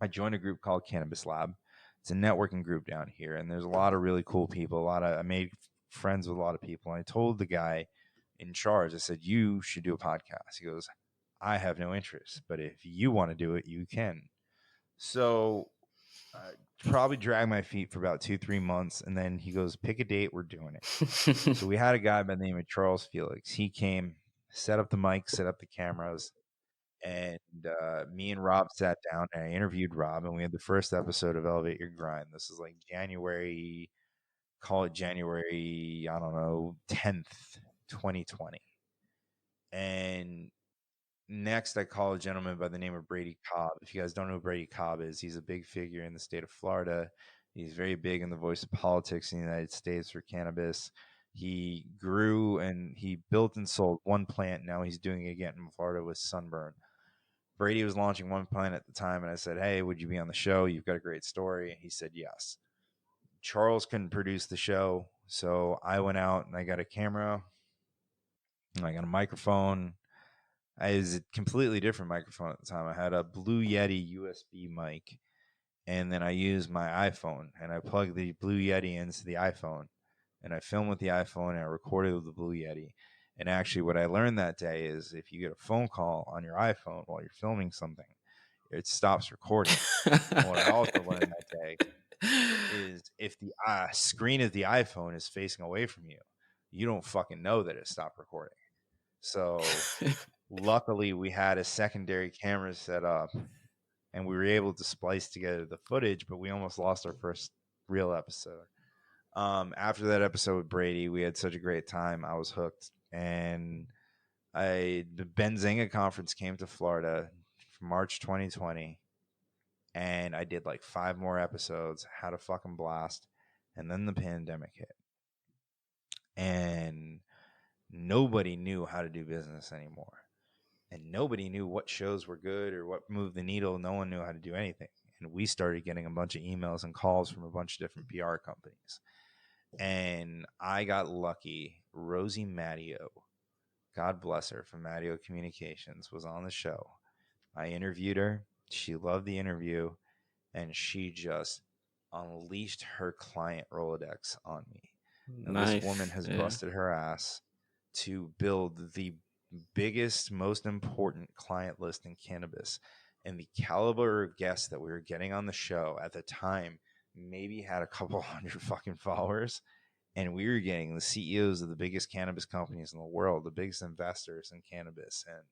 I joined a group called Cannabis Lab. It's a networking group down here, and there's a lot of really cool people. I made friends with a lot of people. And I told the guy in charge, I said, you should do a podcast. He goes, I have no interest, but if you want to do it, you can. So I probably dragged my feet for about 2-3 months. And then he goes, pick a date. We're doing it. So we had a guy by the name of Charles Felix. He came, set up the mic, set up the cameras. And me and Rob sat down and I interviewed Rob, and we had the first episode of Elevate Your Grind. This is like January, I don't know, 10th, 2020. And next, I call a gentleman by the name of Brady Cobb. If you guys don't know who Brady Cobb is, he's a big figure in the state of Florida. He's very big in the voice of politics in the United States for cannabis. He grew and he built and sold one plant. Now he's doing it again in Florida with Sunburn. Brady was launching one plant at the time, and I said, hey, would you be on the show? You've got a great story. And he said yes. Charles couldn't produce the show, so I went out and I got a camera, and I got a microphone. I was a completely different microphone at the time. I had a Blue Yeti USB mic, and then I used my iPhone, and I plugged the Blue Yeti into the iPhone, and I filmed with the iPhone, and I recorded with the Blue Yeti. And actually, what I learned that day is if you get a phone call on your iPhone while you're filming something, it stops recording. And what I also learned that day is if the screen of the iPhone is facing away from you, you don't fucking know that it stopped recording. So luckily, we had a secondary camera set up, and we were able to splice together the footage, but we almost lost our first real episode. After that episode with Brady, we had such a great time. I was hooked. And the Benzinga conference came to Florida for March 2020. And I did like 5 more episodes, had a fucking blast. And then the pandemic hit. And nobody knew how to do business anymore. And nobody knew what shows were good or what moved the needle. No one knew how to do anything. And we started getting a bunch of emails and calls from a bunch of different PR companies. And I got lucky. Rosie Matteo, God bless her, from Matteo Communications, was on the show. I interviewed her. She loved the interview. And she just unleashed her client Rolodex on me. Nice. This woman has busted her ass to build the biggest, most important client list in cannabis. And the caliber of guests that we were getting on the show at the time maybe had a couple hundred fucking followers. And we were getting the CEOs of the biggest cannabis companies in the world, the biggest investors in cannabis, and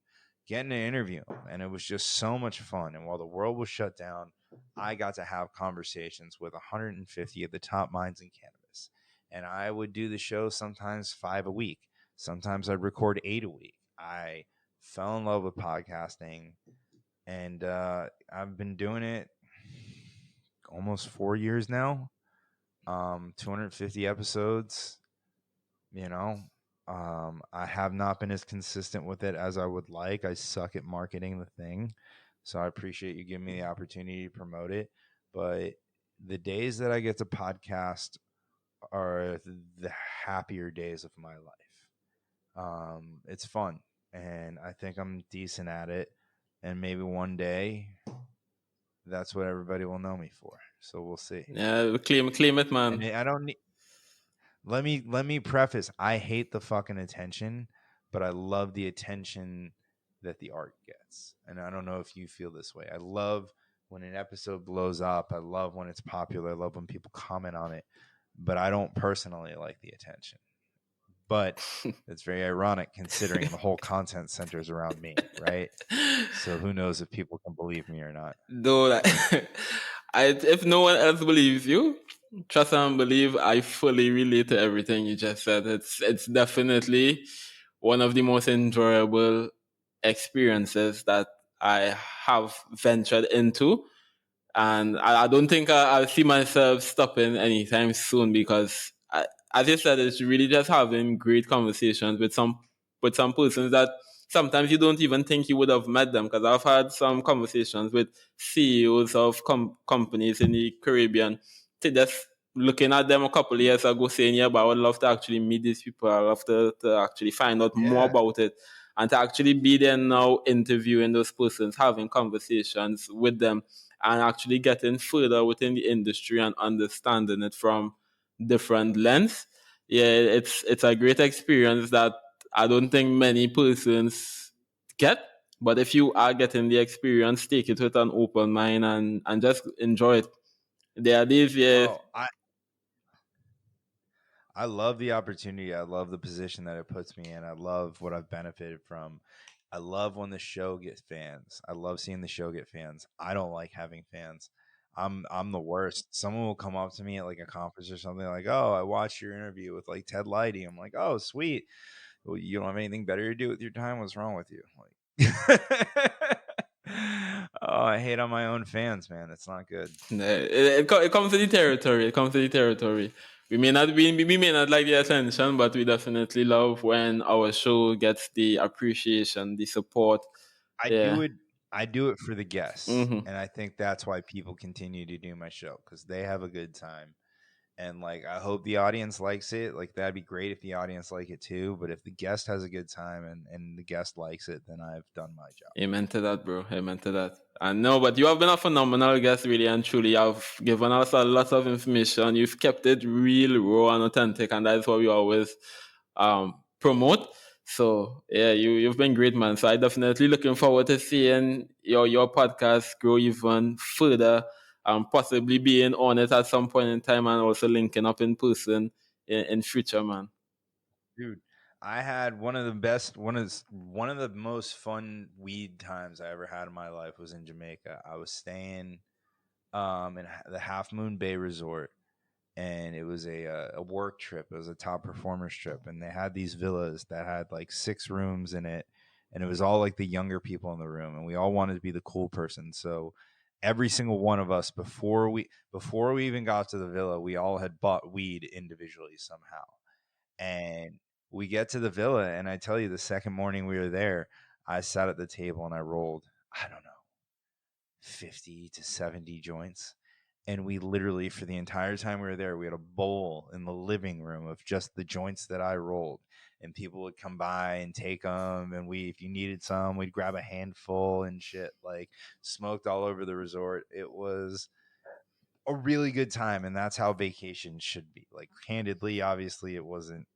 getting an interview. And it was just so much fun. And while the world was shut down, I got to have conversations with 150 of the top minds in cannabis. And I would do the show sometimes 5 a week. Sometimes I'd record 8 a week. I fell in love with podcasting. And I've been doing it almost 4 years now. 250 episodes, I have not been as consistent with it as I would like. I suck at marketing the thing. So I appreciate you giving me the opportunity to promote it. But the days that I get to podcast are the happier days of my life. It's fun, and I think I'm decent at it. And maybe one day that's what everybody will know me for. So we'll see. Yeah, claim it, man. And I don't need. Let me preface. I hate the fucking attention, but I love the attention that the art gets. And I don't know if you feel this way. I love when an episode blows up. I love when it's popular. I love when people comment on it. But I don't personally like the attention. But it's very ironic considering the whole content centers around me, right? So who knows if people can believe me or not. Though, if no one else believes you, trust and believe. I fully relate to everything you just said. It's definitely one of the most enjoyable experiences that I have ventured into, and I don't think I'll see myself stopping anytime soon because, as you said, it's really just having great conversations with some persons that sometimes you don't even think you would have met them. Because I've had some conversations with CEOs of companies in the Caribbean, to just looking at them a couple of years ago, saying, "Yeah, but I would love to actually meet these people. I love to actually find out more about it." And to actually be there now, interviewing those persons, having conversations with them, and actually getting further within the industry and understanding it from different lens. Yeah, it's a great experience that I don't think many persons get. But if you are getting the experience, take it with an open mind and just enjoy it. There are days, yeah. Oh, I love the opportunity. I love the position that it puts me in. I love what I've benefited from. I love when the show gets fans. I love seeing the show get fans. I don't like having fans. I'm the worst. Someone will come up to me at like a conference or something like, "Oh, I watched your interview with like Ted Lighty." I'm like, "Oh, sweet. Well, you don't have anything better to do with your time. What's wrong with you?" Like, oh, I hate on my own fans, man. It's not good. It comes to the territory. It comes to the territory. We may not like the attention, but we definitely love when our show gets the appreciation, the support. I Yeah. do it. I do it for the guests, Mm-hmm. and I think that's why people continue to do my show because they have a good time. And like, I hope the audience likes it. Like, that'd be great if the audience like it too. But if the guest has a good time and the guest likes it, then I've done my job. Amen to that, bro. Amen to that. And no, but you have been a phenomenal guest, really and truly. You've given us a lot of information. You've kept it real, raw, and authentic, and that's what we always promote. So yeah, you've been great, man. So I definitely looking forward to seeing your podcast grow even further, possibly being on it at some point in time, and also linking up in person in future, man. Dude, I had one of the most fun weed times I ever had in my life was in Jamaica. I was staying in the Half Moon Bay Resort, and it was a work trip. It was a top performers trip, and they had these villas that had like 6 rooms in it, and it was all like the younger people in the room, and we all wanted to be the cool person. So every single one of us before we even got to the villa, we all had bought weed individually somehow. And we get to the villa, and I tell you, the second morning we were there, I sat at the table and I rolled, I don't know, 50 to 70 joints. And we literally, for the entire time we were there, we had a bowl in the living room of just the joints that I rolled. And people would come by and take them. And if you needed some, we'd grab a handful and shit, like smoked all over the resort. It was a really good time. And that's how vacation should be. Like, candidly, obviously, it wasn't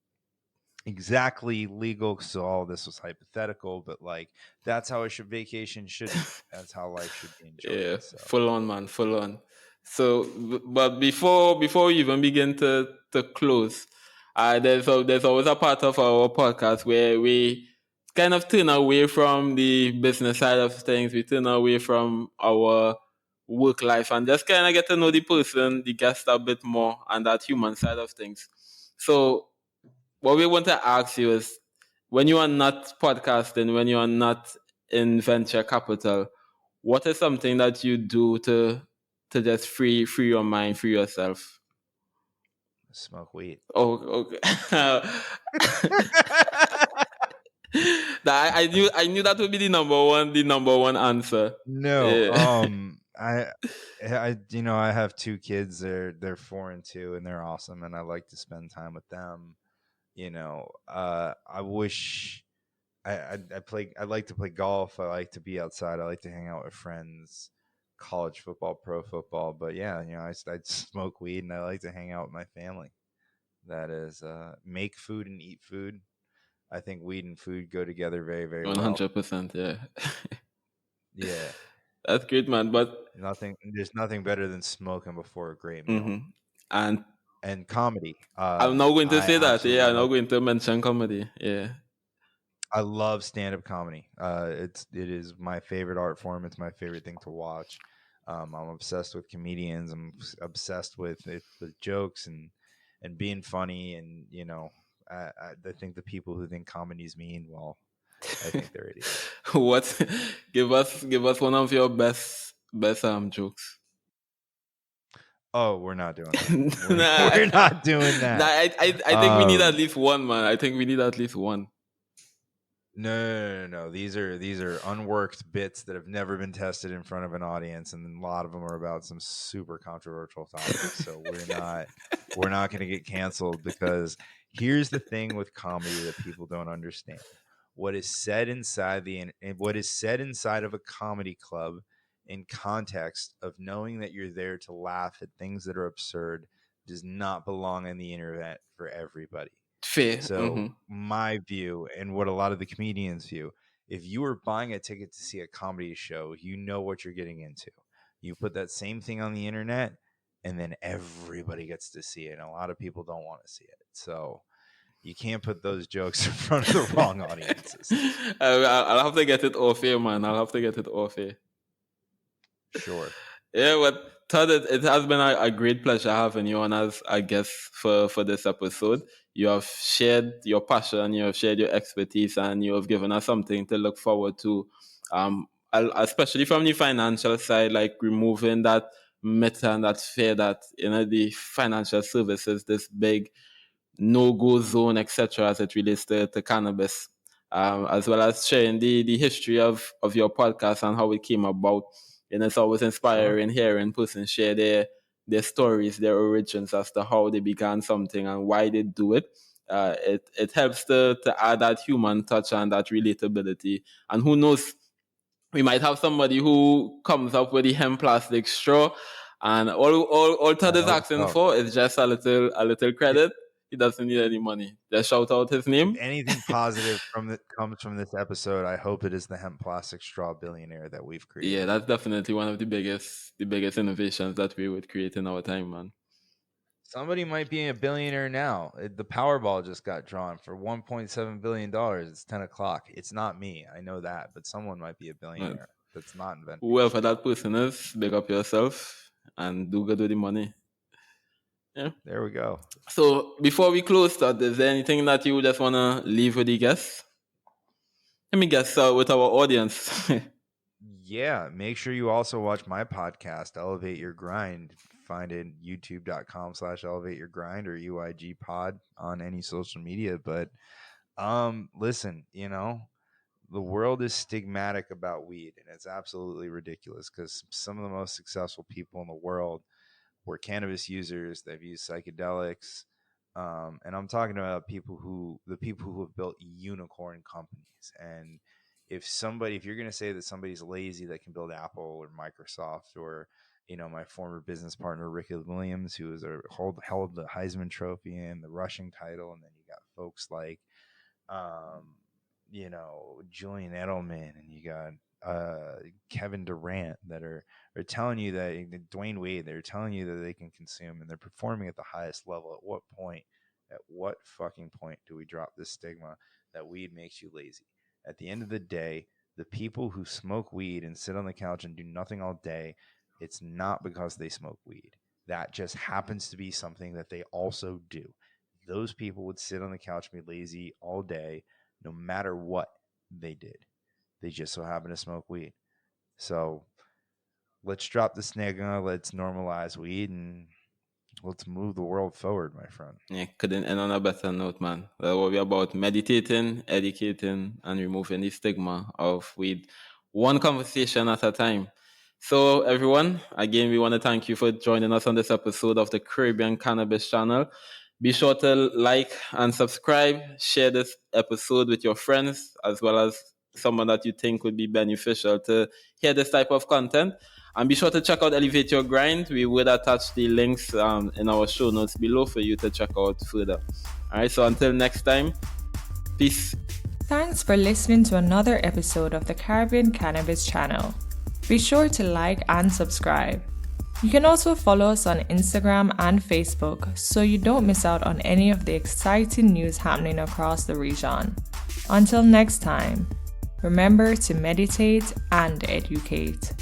exactly legal, so all this was hypothetical, but like, that's how vacation should be. That's how life should be enjoyed. Yeah, So full on, man, full on. So, but before we even begin to close, there's always a part of our podcast where we kind of turn away from the business side of things. We turn away from our work life and just kind of get to know the person, the guest a bit more, and that human side of things. So, what we want to ask you is, when you are not podcasting, when you are not in venture capital, what is something that you do to just free your mind, free yourself? Smoke weed. Oh, okay. I knew that would be the number one answer. No, Yeah. I have two kids. They're 4 and 2, and they're awesome, and I like to spend time with them. I wish I play. I like to play golf. I like to be outside. I like to hang out with friends. College football, pro football, but yeah, I smoke weed, and I like to hang out with my family. That is, make food and eat food. I think weed and food go together very, very well. 100%. Yeah. Yeah. That's great, man. But There's nothing better than smoking before a great meal. mhm. And And comedy. I'm not going to I say that. absolutely Yeah, I'm not love going to mention comedy. Yeah. I love stand-up comedy. It is my favorite art form. It's my favorite thing to watch. I'm obsessed with comedians. I'm obsessed with it, with jokes and being funny. And I think the people who think comedy's mean, well, I think they're idiots. What? Give us one of your best jokes. Oh, we're not doing that. Nah, We're not doing nah. that. I think we need at least one, man. I think we need at least one. No. These are unworked bits that have never been tested in front of an audience, and a lot of them are about some super controversial topics. So we're not going to get canceled, because here's the thing with comedy that people don't understand. What is said inside of a comedy club, in context of knowing that you're there to laugh at things that are absurd, does not belong on the internet for everybody. Fair. So my view, and what a lot of the comedians view, if you are buying a ticket to see a comedy show, you know what you're getting into. You put that same thing on the internet, and then everybody gets to see it. And a lot of people don't want to see it. So you can't put those jokes in front of the wrong audiences. I'll have to get it off here, man. I'll have to get it off here. Sure. Yeah, but Todd, it has been a great pleasure having you on as a guest for this episode. You have shared your passion, you have shared your expertise, and you have given us something to look forward to. Especially from the financial side, like removing that myth and that fear that the financial services this big no-go zone, etc., as it relates to cannabis, as well as sharing the history of your podcast and how it came about. And it's always inspiring hearing persons share their stories, their origins as to how they began something and why they do it. It helps to add that human touch and that relatability. And who knows, we might have somebody who comes up with the hemp plastic straw, and all Todd is asking for is just a little credit. He doesn't need any money. Just shout out his name. If anything positive comes from this episode, I hope it is the hemp plastic straw billionaire that we've created. Yeah, that's definitely one of the biggest innovations that we would create in our time, man. Somebody might be a billionaire now. The Powerball just got drawn for $1.7 billion. It's 10 o'clock. It's not me. I know that. But someone might be a billionaire that's not inventing. Whoever that person is, big up yourself and do good with the money. Yeah. There we go. So before we close that, is there anything that you just want to leave with the guests? Let me guess with our audience. Yeah. Make sure you also watch my podcast, Elevate Your Grind. Find it youtube.com/elevate your grind or UIG pod on any social media. But listen, the world is stigmatic about weed, and it's absolutely ridiculous, because some of the most successful people in the world were cannabis users. They've used psychedelics. And I'm talking about the people who have built unicorn companies. And if you're going to say that somebody's lazy that can build Apple or Microsoft, or my former business partner Ricky Williams, who was held the Heisman Trophy and the rushing title, and then you got folks like Julian Edelman, and you got Kevin Durant, that are telling you that Dwayne Wade, they're telling you that they can consume, and they're performing at the highest level. At what fucking point do we drop this stigma that weed makes you lazy? At the end of the day, the people who smoke weed and sit on the couch and do nothing all day, it's not because they smoke weed. That just happens to be something that they also do. Those people would sit on the couch and be lazy all day, no matter what they did. They just so happen to smoke weed. So let's drop the stigma. Let's normalize weed and Let's move the world forward, my friend. Yeah, couldn't end on a better note, man. That's what we're about: meditating, educating, and removing the stigma of weed, one conversation at a time. So, everyone, again, we want to thank you for joining us on this episode of the Caribbean Cannabis Channel. Be sure to like and subscribe, share this episode with your friends, as well as someone that you think would be beneficial to hear this type of content. And be sure to check out Elevate Your Grind. We would attach the links in our show notes below for you to check out further. All right, so until next time, peace. Thanks for listening to another episode of the Caribbean Cannabis Channel. Be sure to like and subscribe. You can also follow us on Instagram and Facebook so you don't miss out on any of the exciting news happening across the region. Until next time, remember to meditate and educate.